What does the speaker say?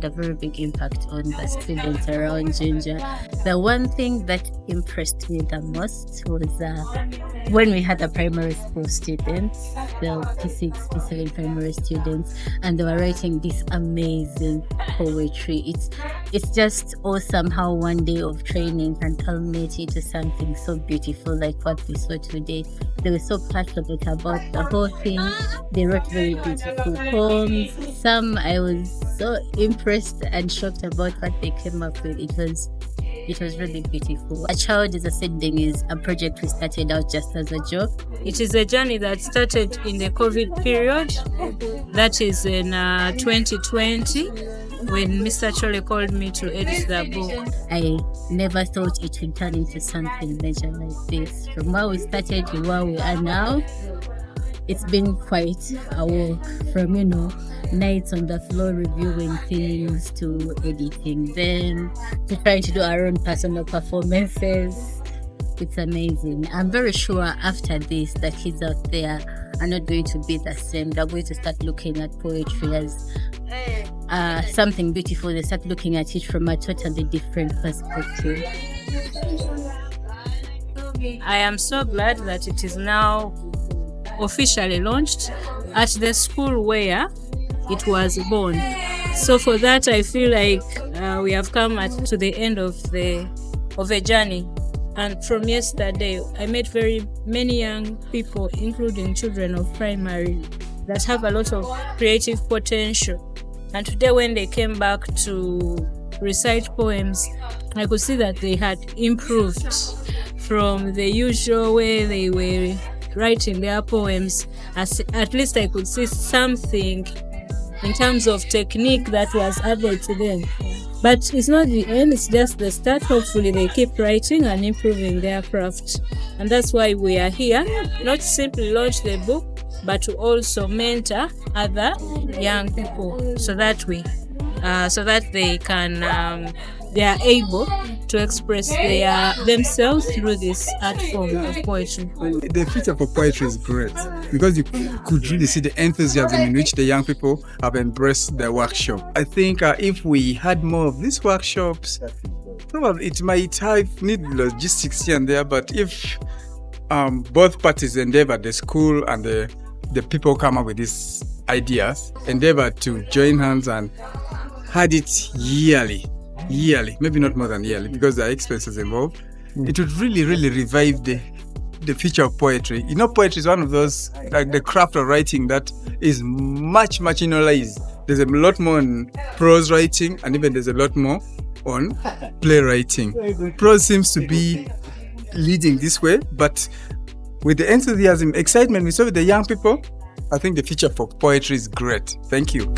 had a very big impact on the students around Jinja. The one thing that impressed me the most was when we had the primary school students, the P6, P7 primary students, and they were writing this amazing poetry. It's just awesome how one day of training can culminate into something so beautiful like what we saw today. They were so passionate about the whole thing. They wrote very beautiful poems. Some I was so impressed and shocked about what they came up with. It was really beautiful. A Child is a Seedling is a project we started out just as a joke. It is a journey that started in the COVID period. That is in 2020 when Mr. Chole called me to edit the book. I never thought it would turn into something major like this. From where we started to where we are now, it's been quite a walk from, nights on the floor reviewing things to editing them to trying to do our own personal performances. It's amazing. I'm very sure after this, the kids out there are not going to be the same. They're going to start looking at poetry as something beautiful. They start looking at it from a totally different perspective. I am so glad that it is now officially launched at the school where it was born. So for that, I feel like we have come to the end of a journey. And from yesterday, I met very many young people, including children of primary, that have a lot of creative potential. And today, when they came back to recite poems, I could see that they had improved from the usual way they were writing their poems. At least I could see something in terms of technique that was added to them. But it's not the end, it's just the start. Hopefully they keep writing and improving their craft. And that's why we are here, not simply launch the book, but to also mentor other young people so that they can they are able to express themselves through this art form of poetry. The future for poetry is great because you could really see the enthusiasm in which the young people have embraced the workshop. I think if we had more of these workshops, probably it might need logistics here and there, but if both parties endeavor, the school and the people come up with these ideas, endeavor to join hands and had it yearly, maybe not more than yearly because there are expenses involved, it would really revive the future of poetry. Poetry is one of those, like the craft of writing that is much marginalized. There's a lot more on prose writing and even there's a lot more on playwriting. Prose seems to be leading this way, but with the enthusiasm, excitement we saw with the young people, I think the future for poetry is great. Thank you.